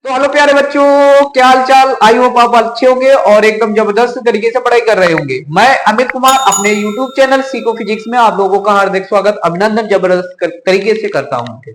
तो हेलो प्यारे बच्चों, क्या हाल चाल। आई होप आप अच्छे होंगे और एकदम जबरदस्त तरीके से पढ़ाई कर रहे होंगे। मैं अमित कुमार अपने YouTube चैनल सीको फिजिक्स में आप लोगों का हार्दिक स्वागत अभिनंदन जबरदस्त तरीके से करता हूं।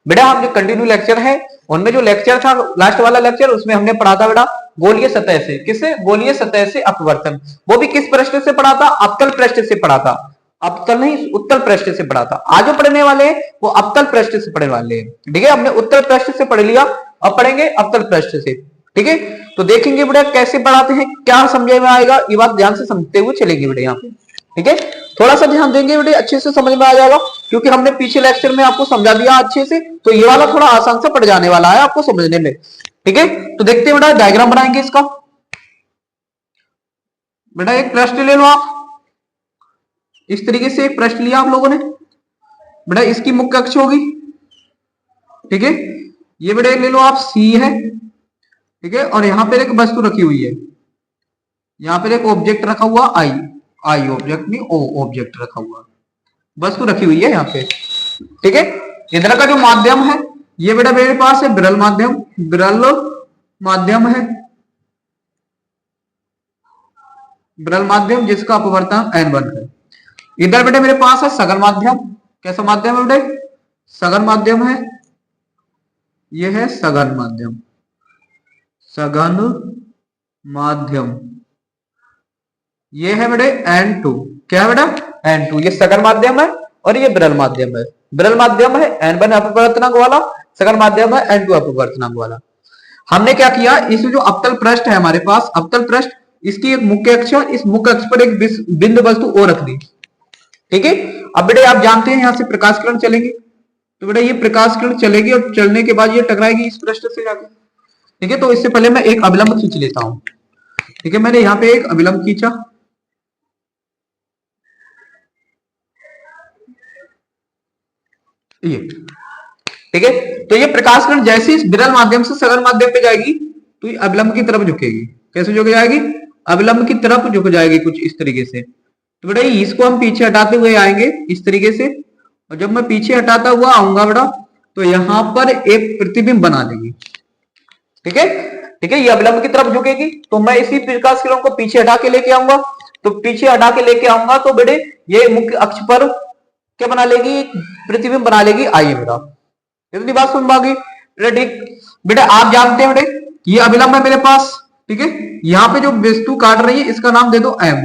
बेटा हम जो कंटिन्यू लेक्चर है उनमें जो लेक्चर था लास्ट वाला लेक्चर उसमें हमने पढ़ा था बेटा गोलीय सतह से। किससे? गोलीय सतह से अपवर्तन। वो भी किस पृष्ठ से पढ़ा था? अवतल पृष्ठ से पढ़ा था। अवतल नहीं, उत्तल पृष्ठ से पढ़ा था। आज जो पढ़ने वाले हैं वो अवतल पृष्ठ से पढ़ने वाले हैं। ठीक है, हमने उत्तल पृष्ठ से पढ़ लिया, अब पढ़ेंगे अवतल पृष्ठ से। ठीक है, तो देखेंगे बेटा कैसे पढ़ाते हैं, क्या समझ में आएगा, ये बात ध्यान से समझते हुए चलेंगे बेटा यहाँ पे। ठीक है, थोड़ा सा ध्यान देंगे बेटे, अच्छे से समझ में आ जाएगा क्योंकि हमने पीछे लेक्चर में आपको समझा दिया अच्छे से, तो ये वाला थोड़ा आसान से पड़ जाने वाला है आपको समझने में। ठीक है, तो देखते हैं बेटा, डायग्राम बनाएंगे इसका। बेटा एक पृष्ठ ले लो आप, इस तरीके से एक पृष्ठ लिया आप लोगों ने। बेटा इसकी मुख्य अक्ष होगी। ठीक है, ये बेटा ले लो आप, सी है। ठीक है, और यहां पर एक वस्तु रखी हुई है, यहां पर एक ऑब्जेक्ट रखा हुआ, आई आई ऑब्जेक्ट नहीं, ओ ऑब्जेक्ट रखा हुआ, वस्तु रखी हुई है यहाँ पे। ठीक है, इधर का जो माध्यम है ये बेटा मेरे पास है विरल माध्यम, विरल माध्यम है, विरल माध्यम जिसका अपवर्तन n1 है। इधर बेटे मेरे पास है सघन माध्यम। कैसा माध्यम है बेटे? सघन माध्यम है, यह है सघन माध्यम, सघन माध्यम। ये है बेटे n2। क्या है बेटा? n2। ये सघन माध्यम है और ये विरल माध्यम है। विरल माध्यम है n1 अपवर्तनांक वाला, सघन माध्यम है n2 अपवर्तनांक वाला। हमने क्या किया, इस जो अवतल पृष्ठ है हमारे पास, अवतल पृष्ठ, इसकी एक मुख्य अक्ष, इस मुख्य अक्ष पर एक बिंदु वस्तु और रख दी। ठीक है, अब बेटे आप जानते हैं यहां से प्रकाश किरण चलेंगे, तो बेटा ये प्रकाश किरण चलेगी और चलने के बाद ये टकराएगी इस पृष्ठ से जाके। ठीक है, तो इससे पहले मैं एक अभिलंब खींच लेता हूं। ठीक है, मैंने यहाँ पे एक अभिलंब खींचा। ये ठीक है, तो ये प्रकाश किरण जैसे इस विरल माध्यम से सघन माध्यम पे जाएगी तो ये अभिलंब की तरफ झुकेगी। कैसे झुक जाएगी? अभिलंब की तरफ झुक जाएगी कुछ इस तरीके से। तो बेटा इसको हम पीछे हटाते हुए आएंगे इस तरीके से, और जब मैं पीछे हटाता हुआ आऊंगा बेटा तो यहां पर एक प्रतिबिंब बना देगी। ठीक है, ठीक है, ये अभिलंब की तरफ झुकेगी तो मैं इसी प्रकाश किरण को पीछे हटा के लेके आऊंगा। तो पीछे हटा के लेके आऊंगा तो बेटे ये मुख्य अक्ष पर क्या बना लेगी? प्रतिबिंब बना लेगी। आइए बेटा, इतनी बात सुन पाओगी? ठीक बेटा, आप जानते हैं बेटे ये अभिलंब है मेरे पास। ठीक है, यहां पे जो वस्तु काट रही है इसका नाम दे दो m,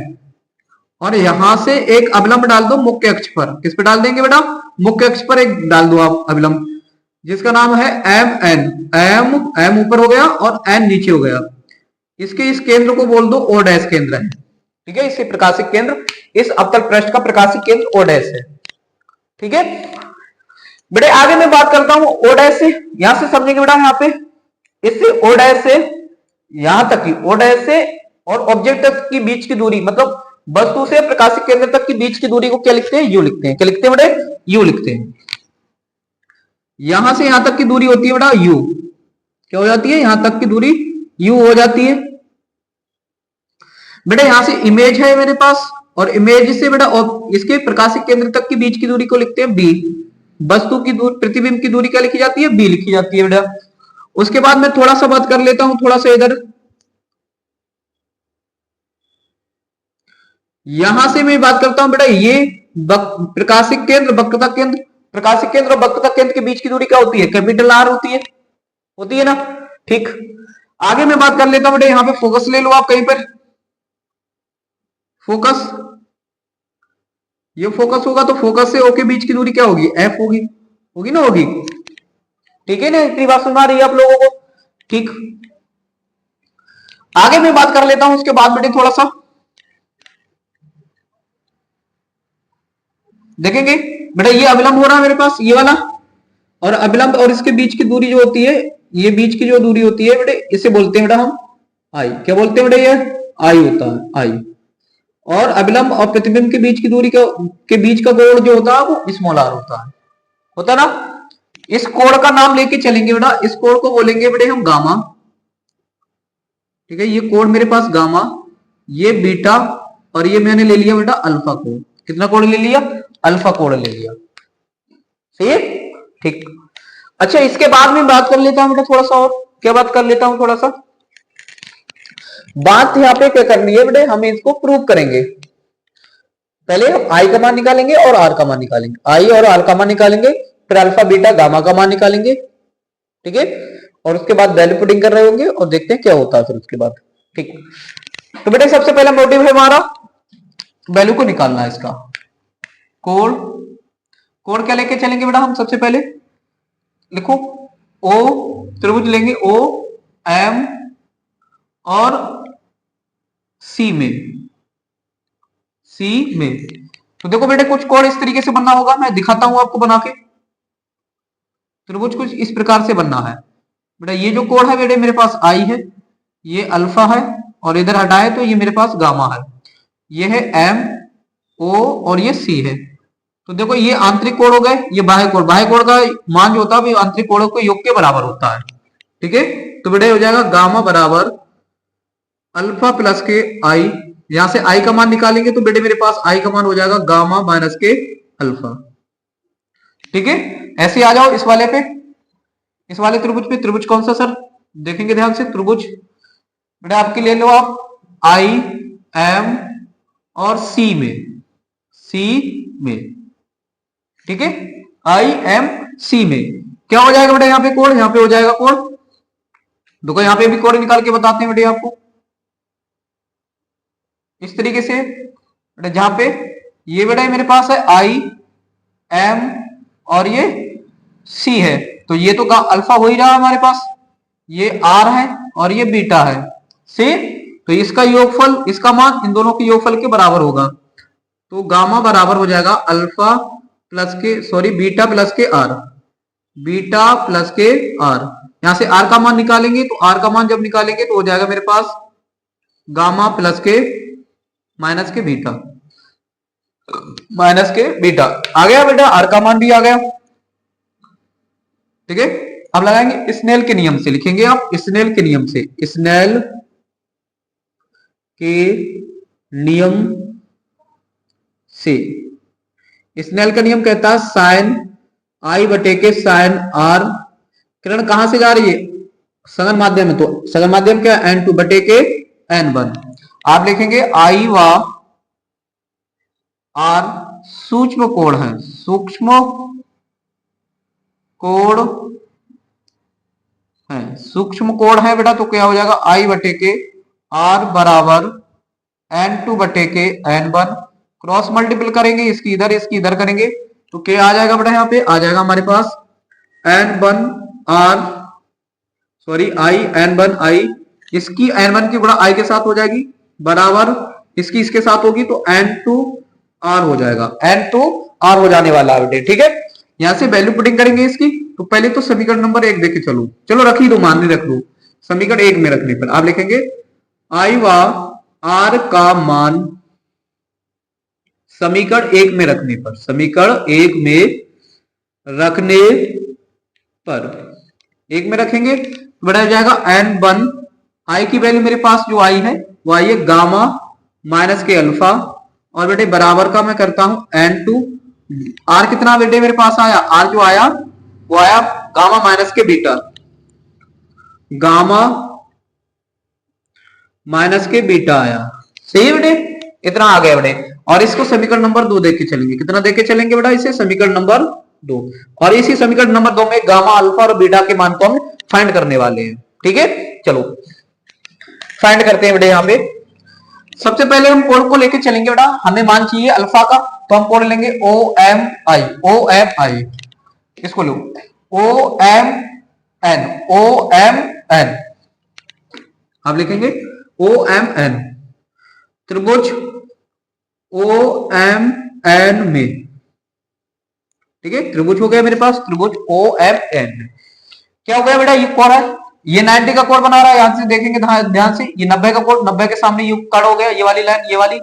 और यहां से एक अभिलंब डाल दो मुख्य अक्ष पर। किस पे डाल देंगे बेटा? मुख्य अक्ष पर एक डाल दो आप अभिलंब, जिसका नाम है m n। m ऊपर हो गया और n नीचे हो गया। इसके इस केंद्र को बोल दो o डैश केंद्र है। ठीक है, इससे प्रकाशिक केंद्र, इस अवतल पृष्ठ का प्रकाशिक केंद्र o डैश है। ठीक है बेटे, आगे मैं बात करता हूं o डैश से। यहां से समझेंगे बेटा, यहाँ पे इससे o डैश से यहां तक की, o डैश से और ऑब्जेक्ट तक की बीच की दूरी, मतलब वस्तु से प्रकाशिक केंद्र तक की बीच की दूरी को क्या लिखते हैं? यू लिखते हैं। क्या लिखते हैं बेटे? यू लिखते हैं। यहां से यहां तक की दूरी होती है बेटा यू। क्या हो जाती है? यहां तक की दूरी यू हो जाती है बेटा। यहां से इमेज है मेरे पास, और इमेज से बेटा इसके प्रकाशिक केंद्र तक की बीच की दूरी को लिखते हैं बी। वस्तु की दूरी, प्रतिबिंब की दूरी क्या लिखी जाती है? बी लिखी जाती है बेटा। उसके बाद मैं थोड़ा सा बात कर लेता हूं, थोड़ा सा इधर, यहां से मैं बात करता हूं बेटा, ये प्रकाशिक केंद्र, वक्रता केंद्र, प्रकाशिक केंद्र और वक्रता केंद्र के बीच की दूरी क्या होती है? कैपिटल आर होती है ना। ठीक, आगे मैं बात कर लेता हूं बेटा, यहां पे फोकस ले लो आप कहीं पर, फोकस, ये फोकस होगा तो फोकस से ओ के बीच की दूरी क्या होगी? एफ होगी, होगी ना, होगी। ठीक है ना, इतनी बात सुना रही है आप लोगों को? ठीक, आगे मैं बात कर लेता हूं उसके बाद बेटे, थोड़ा सा देखेंगे बेटा। ये अविलंब हो रहा है मेरे पास, ये वाला, और अविलंब और इसके बीच की दूरी जो होती है, ये बीच की जो दूरी होती है बेटे, इसे बोलते हैं बेटा हम आई। क्या बोलते हैं बेटा? ये आई होता है, आई। और अविलंब और प्रतिबिंब के बीच की दूरी के बीच का कोण जो होता है वो स्मॉल आर होता है ना। इस कोण का नाम लेके चलेंगे बेटा, इस कोण को बोलेंगे बेटे हम गामा। ठीक है, ये कोण मेरे पास गामा, ये बीटा, और ये मैंने ले लिया बेटा अल्फा कोण। कितना कोण ले लिया? अल्फा कोण ले लिया। सही है, ठीक। अच्छा, इसके बाद में बात कर लेता हूं बेटा थोड़ा सा और, क्या बात कर लेता हूं थोड़ा सा, बात यहाँ पे क्या करनी है बेटे, हम इसको प्रूव करेंगे। पहले हम आई का मान निकालेंगे और आर का मान निकालेंगे, आई और आर का मान निकालेंगे, फिर अल्फा बीटा गामा का मान निकालेंगे, ठीक है, और उसके बाद वैल्यू पुटिंग कर रहे होंगे और देखते हैं क्या होता है फिर उसके बाद। ठीक, तो बेटे सबसे पहला मोटिव है हमारा वैल्यू को निकालना है इसका। कोड, कोड क्या लेके चलेंगे बेटा हम, सबसे पहले लिखो ओ त्रिभुज लेंगे, ओ एम और सी में, सी में। तो देखो बेटे कुछ कोड इस तरीके से बनना होगा, मैं दिखाता हूं आपको बना के। त्रिभुज कुछ इस प्रकार से बनना है बेटा। ये जो कोड है बेटे मेरे पास आई है, ये अल्फा है, और इधर हटाए तो ये मेरे पास गामा है, ये है एम ओ और ये सी है। तो देखो ये आंतरिक कोण हो गए, ये बाह्य कोण, बाह्य कोण का मान जो होता है आंतरिक कोणों के योग के बराबर होता है, ठीक है। तो बेटा हो जाएगा गामा बराबर अल्फा प्लस के आई, यहां से आई का मान निकालेंगे तो बेटे मेरे पास आई का मान हो जाएगा गामा माइनस के अल्फा, ठीक है। ऐसे आ जाओ इस वाले पे, इस वाले त्रिभुज पे, त्रिभुज कौन सा सर, देखेंगे ध्यान से, त्रिभुज बेटा आपके ले लो आप आई एम और सी में, सी में, ठीक है, आई एम सी में क्या हो जाएगा बेटा, यहां पे कोण, यहां पे हो जाएगा कोण। देखो यहां पे भी कोण निकाल के बताते हैं बेटे आपको इस तरीके से बेटा, जहां पे ये बेटा मेरे पास है आई एम और ये सी है, तो ये तो अल्फा हो ही रहा है हमारे पास, ये आर है और ये बीटा है, सी, तो इसका योगफल, इसका मान इन दोनों के योगफल के बराबर होगा। तो गामा बराबर हो जाएगा अल्फा प्लस के, सॉरी बीटा प्लस के आर, बीटा प्लस के आर। यहां से आर का मान निकालेंगे, तो आर का मान जब निकालेंगे तो हो जाएगा मेरे पास गामा प्लस के माइनस के बीटा, माइनस के बीटा आ गया बेटा, आर का मान भी आ गया, ठीक है। अब लगाएंगे स्नेल के नियम से, लिखेंगे आप स्नेल के नियम से, स्नेल के नियम से, स्नेल का नियम कहता है साइन आई बटे के साइन आर, किरण कहां से जा रही है, सघन माध्यम में, तो सघन माध्यम क्या, n2 बटे के n1। आप लिखेंगे आई व आर सूक्ष्म कोण है, सूक्ष्म कोण है, सूक्ष्म कोण है बेटा, तो क्या हो जाएगा आई बटे के आर बराबर n2 बटे के n1, क्रॉस मल्टीपल करेंगे, इसकी इधर करेंगे, तो क्या आ जाएगा बेटा, यहाँ पे आ जाएगा हमारे पास n1 are, sorry I n1 आई, इसकी n1 की गुणा आई के साथ हो जाएगी, बराबर इसकी इसके साथ होगी, तो n2 आर हो जाएगा, n2 आर हो जाने वाला है बेटे, ठीक है। यहां से वैल्यू पुटिंग करेंगे इसकी, तो पहले तो समीकरण नंबर 1 देके चलो रख ही दो, मान नहीं रख दो, समीकरण 1 में रखने पर आप लिखेंगे आई व आर का मान समीकरण 1 में रखने पर, समीकरण 1 में रखने पर, 1 में रखेंगे तो बढ़ा जाएगा n1, आई की वैल्यू मेरे पास जो आई है वो आई है गामा माइनस के अल्फा, और बेटे बराबर का मैं करता हूं n2, आर कितना बेटे मेरे पास आया, आर जो आया वो आया गामा माइनस के बीटा, गामा माइनस के बीटा आया, सही है बेटे, इतना आ गया बेटे। और इसको समीकरण नंबर 2 देख के चलेंगे, कितना देख के चलेंगे बेटा, इसे समीकरण नंबर 2, और इसी समीकरण नंबर 2 में गामा अल्फा और बीटा के मान को हम फाइंड करने वाले हैं, ठीक है। चलो फाइंड करते हैं बेटे, यहाँ पे सबसे पहले हम कोण को लेके चलेंगे बेटा, हमें मान चाहिए अल्फा का, तो हम कोण लेंगे ओ M I, O M I, इसको लो O M N, O M N, आप लिखेंगे ओ एम एन, त्रिभुज ओ एम एन में, ठीक है, त्रिभुज हो गया मेरे पास, त्रिभुज ओ एम एन, क्या हो गया बेटा, ये कोण है, ये 90 का कोण बना रहा है, यहां से देखेंगे ध्यान से, ये 90 का कोण, 90 के सामने ये कट हो गया, ये वाली लाइन ये वाली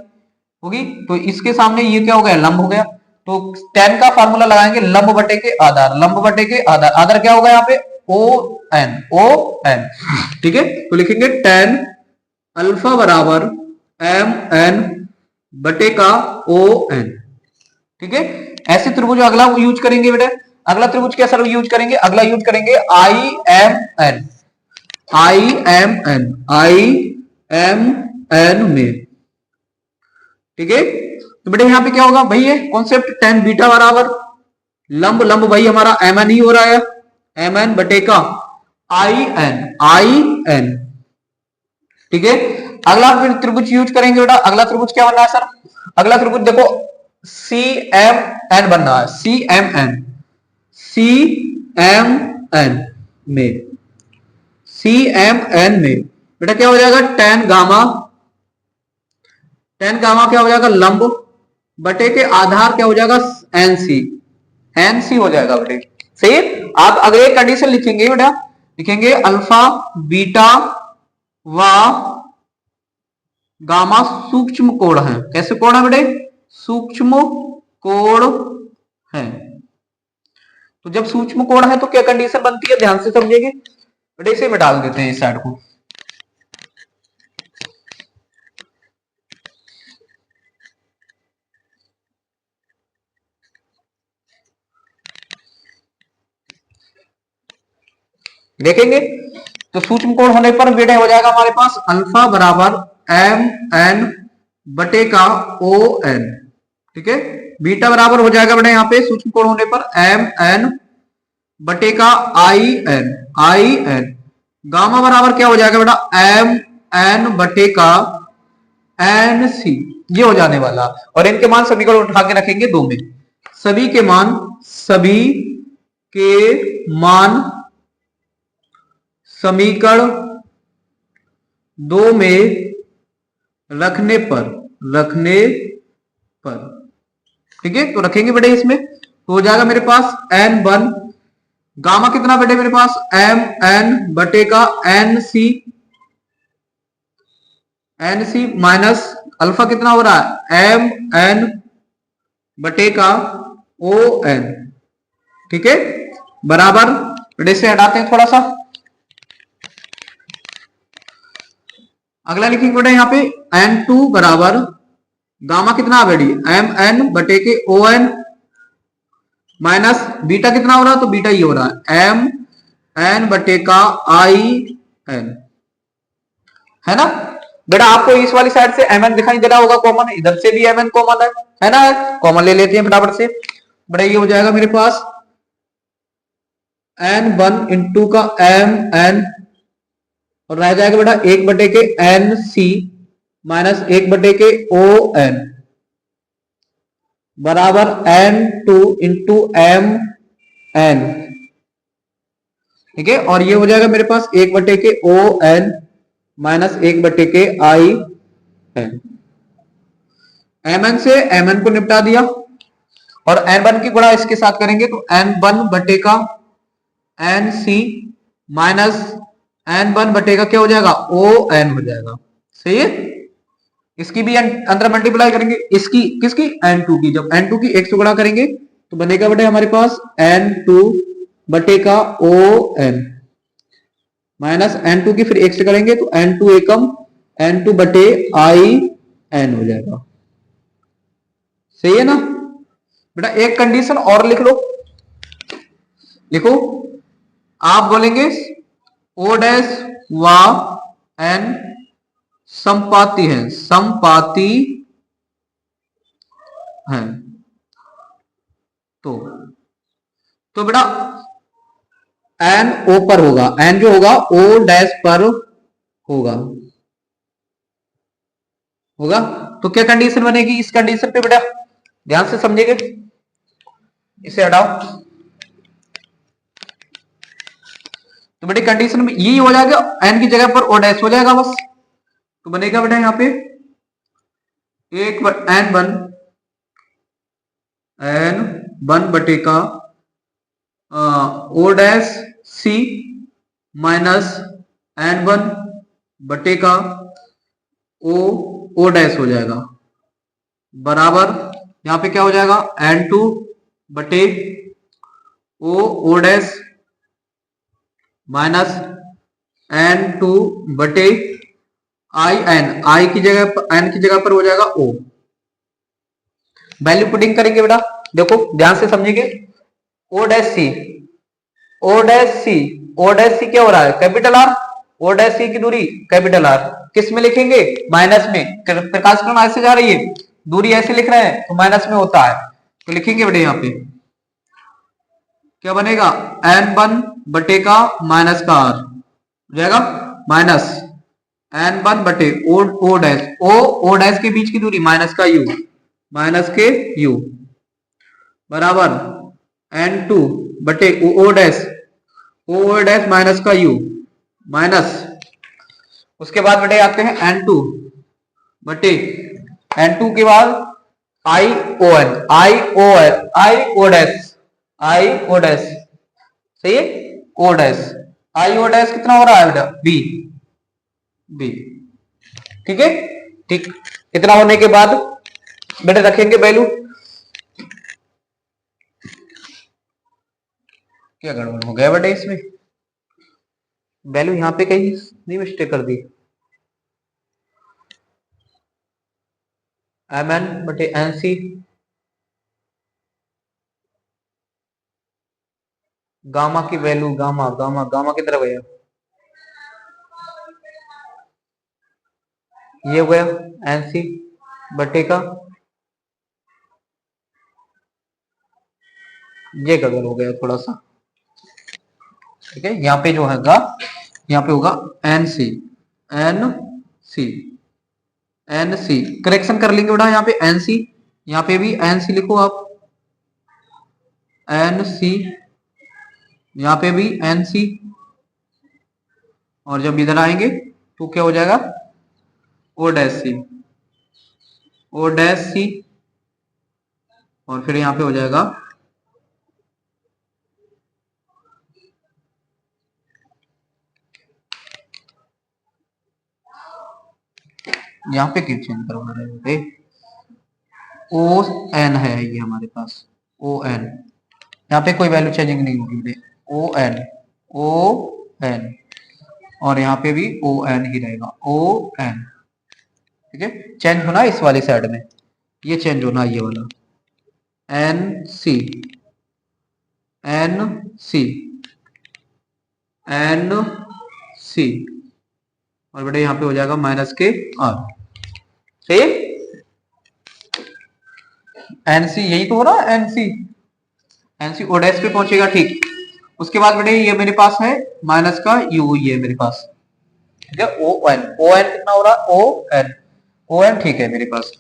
होगी, तो इसके सामने ये क्या हो गया, लंब हो गया, तो tan का फार्मूला लगाएंगे लंब बटे के आधार, लंब बटे के आधार, आधार क्या होगा यहाँ पे ओ एन, ठीक है। तो लिखेंगे tan अल्फा बराबर एम एन बटे का ओ एन, ठीक है। ऐसे त्रिभुज अगला यूज करेंगे बेटा, अगला त्रिभुज कैसा यूज करेंगे, अगला यूज करेंगे I M N, I M N में, ठीक है। तो बेटे यहाँ पे क्या होगा भाई, ये कॉन्सेप्ट टेन बीटा बराबर लंब लंब भाई हमारा एम एन ही हो रहा है, एम एन बटे का आई एन, ठीक है। अगला फिर त्रिभुज यूज करेंगे बेटा, अगला त्रिभुज क्या बनना है सर, अगला त्रिभुज देखो सी एम एन बनना है, सी एम एन में, सी एम एन में बेटा क्या हो जाएगा, टेन गामा क्या हो जाएगा लंब बटे के आधार क्या हो जाएगा एन सी हो जाएगा बेटे, सही। आप अगर एक कंडीशन लिखेंगे बेटा, लिखेंगे अल्फा बीटा व गामा सूक्ष्म कोण है, कैसे कोण है बेटे, सूक्ष्म कोण है। तो जब सूक्ष्म कोण है तो क्या कंडीशन बनती है, ध्यान से समझिएगा बेटे, इसे में डाल देते हैं इस साइड को, देखेंगे तो सूक्ष्म कोण होने पर बेटे हो जाएगा हमारे पास अल्फा बराबर एम एन बटे का ओ एन, ठीक है। बीटा बराबर हो जाएगा बेटा यहाँ पे सूक्ष्म कोण होने पर एम एन बटे का आई एन, गामा बराबर क्या हो जाएगा बेटा एम एन बटे का एन सी, ये हो जाने वाला। और इनके मान समीकरण उठा के रखेंगे दो में, सभी के मान समीकरण दो में रखने पर, ठीक है। तो रखेंगे बेटे इसमें तो हो जाएगा मेरे पास एन वन, गामा कितना बेटे मेरे पास एम एन बटे का एन सी माइनस अल्फा कितना हो रहा है एम एन बटे का ओ एन, ठीक है, बराबर बेटे से हटाते हैं थोड़ा सा। अगला लिखेंगे बेटा यहाँ पे एन टू बराबर गामा कितना बेटी एम एन बटे के ओ एन माइनस बीटा कितना हो रहा है, तो बीटा ये हो रहा है एम एन बटे का आई एन, है ना बेटा। आपको इस वाली साइड से एम एन दिखाई दे रहा होगा कॉमन, इधर से भी एम एन कॉमन है ना, कॉमन ले लेते हैं फटाफट से बेटा। ये हो जाएगा मेरे पास एन वन इंटू का एम एन और रह जाएगा बेटा एक बटे के एन सी माइनस एक बटे के ओ एन बराबर N two into M N, ठीक है। और ये हो जाएगा मेरे पास एक बटे के ओ एन माइनस एक बटे के आई एन, एम एन से एम एन को निपटा दिया और एन वन की गुणा इसके साथ करेंगे तो एन वन बटे का N C minus N one बटे का क्या हो जाएगा ओ एन हो जाएगा, सही है। इसकी भी अंदर मल्टीप्लाई करेंगे, इसकी किसकी एन टू की, जब एन टू की एक से गुणा करेंगे तो बनेगा बेटे हमारे पास एन टू बटे का O N minus N two की फिर एक से करेंगे तो एन टू एकम एन टू बटे आई एन हो जाएगा, सही है ना बेटा। एक कंडीशन और लिख लो, लिखो आप बोलेंगे ओ डैश व एन संपाती है, तो बेटा एन ओ पर होगा, एन जो होगा ओ डैश पर होगा तो क्या कंडीशन बनेगी इस कंडीशन पे बेटा, ध्यान से समझिएगा, इसे हटाओ। तो बेटे कंडीशन में यही हो जाएगा, एन की जगह पर ओ डैश हो जाएगा बस, तो बनेगा बेटा यहां पे एक एन वन बटे का O dash C minus N one बटे का ओ डैश हो जाएगा बराबर यहां पे क्या हो जाएगा एन टू बटे O dash minus N two बटे आई की जगह पर एन की जगह पर हो जाएगा ओ। वैल्यू पुटिंग करेंगे बेटा, देखो ध्यान से समझिए, ओ डैश सी क्या हो रहा है capital R, O dash C की दूरी कैपिटल आर, किस में लिखेंगे, माइनस में, प्रकाश किरण ऐसे जा रही है, दूरी ऐसे लिख रहे हैं तो माइनस में होता है, तो लिखेंगे बेटे यहाँ पे क्या बनेगा, n1 बटे का माइनस का r हो जाएगा, माइनस n1 बटे ओ डैश, ओ डैश के बीच की दूरी माइनस का u, माइनस के u बराबर n2 बटे O dash, O dash minus का u माइनस, उसके बाद बेटे आते हैं n2 बटे, n2 के बाद आई ओ एन, आई ओ डैश, आई ओ डैश, सही है, ओ डैश, आई ओ डैश कितना हो रहा है बेटा, बी, बी, ठीक है, ठीक, इतना होने के बाद बेटे रखेंगे वैल्यू, क्या गड़बड़ हो गया बेटे इसमें, वैल्यू यहां पे कहीं नहीं मिस्टेक कर दी, एम एन बटे एन सी, गामा की वैल्यू, गामा गामा गामा की तरफ गया, ये हो गया एन सी बटे का, ये गड़बड़ हो गया थोड़ा सा, ठीक है, यहाँ पे जो हैगा, यहाँ पे होगा N C, N C, N C, correction कर लेंगे बेटा, यहाँ पे एन सी, यहाँ पे भी एन सी लिखो आप, एन सी, यहाँ पे भी एन सी, और जब इधर आएंगे तो क्या हो जाएगा, O dash C, O dash C, और फिर यहाँ पे हो जाएगा यहाँ पे क्यों चेंज करवा रहे हैं, ओ एन है ये हमारे पास, ओ एन, यहाँ पे कोई वैल्यू चेंजिंग नहीं होगी बेटे, ओ एन, ओ एन, और यहाँ पे भी ओ एन ही रहेगा, ओ एन, ठीक है, चेंज होना इस वाली साइड में, ये चेंज होना ये वाला, N C, N C, N C, और बेटे यहाँ पे हो जाएगा माइनस के आर, सही है, एनसी यही तो हो रहा है, एनसी, एनसी ओ डैश पे पहुंचेगा, ठीक, उसके बाद बेटे ये मेरे पास है माइनस का यू, ये मेरे पास, ठीक है, ओ एन, ओ एन कितना हो रहा है, ओ एन, ओ एन, ठीक है मेरे पास,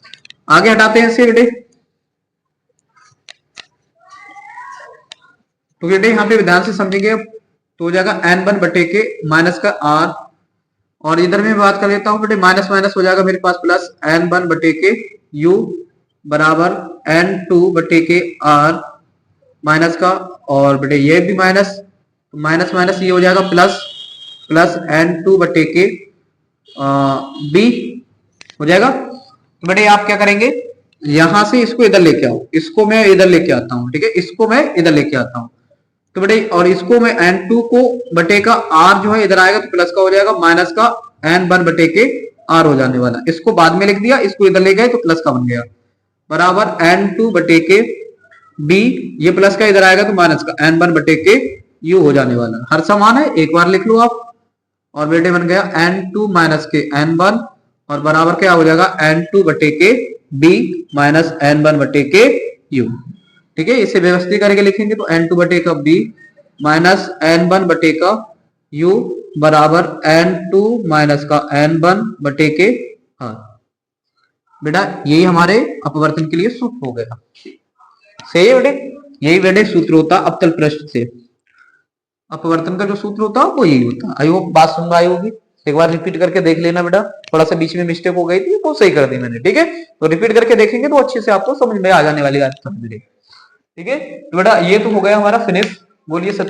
आगे हटाते हैं इसे बेटे, तो बेटे यहाँ पे ध्यान से समझेंगे, तो हो जाएगा n1 बटे के माइनस का r, और इधर में बात कर लेता हूँ बेटे, माइनस माइनस हो जाएगा मेरे पास प्लस, n1 बटे के u बराबर n2 बटे के r माइनस का, और बेटे ये भी माइनस, तो माइनस माइनस ये हो जाएगा प्लस, प्लस n2 बटे के b हो जाएगा, तो बेटे आप क्या करेंगे, यहां से इसको इधर लेके आओ, इसको मैं इधर लेके आता हूँ, ठीक है, इसको मैं इधर लेके आता हूँ, तो बेटे और इसको मैं n2 को बटे का r जो है इधर आएगा तो प्लस का हो जाएगा, माइनस का n1 बटे के r हो जाने वाला, इसको बाद में लिख दिया, इसको इधर ले गए तो प्लस का बन गया, बराबर n2 बटे के b, ये प्लस का इधर आएगा तो माइनस का n1 बटे के u हो जाने वाला, हर समान है, एक बार लिख लो आप, और बेटे बन गया n2 माइनस के n1, और बराबर क्या हो जाएगा n2 बटे के b माइनस n1 बटे के u, ठीक है, इसे व्यवस्थित करके लिखेंगे तो n2 बटे का b माइनस n1 बटे का u बराबर n2 माइनस का n1 बटे के r, बेटा यही हमारे अपवर्तन के लिए सूत्र हो गया, सही है बेटे, यही बेटे सूत्र होता अवतल पृष्ठ से, अपवर्तन का जो सूत्र होता है वो यही होता है, आई होप बात सुन रही होगी, एक बार रिपीट करके देख लेना बेटा, थोड़ा सा बीच में मिस्टेक हो गई थी वो सही कर दी मैंने, ठीक है, तो रिपीट करके देखेंगे तो अच्छे से आपको समझ में आ जाने वाली बात समझ रही, ठीक है, तो बेटा ये तो हो गया हमारा फिनिश, बोलिए सत्य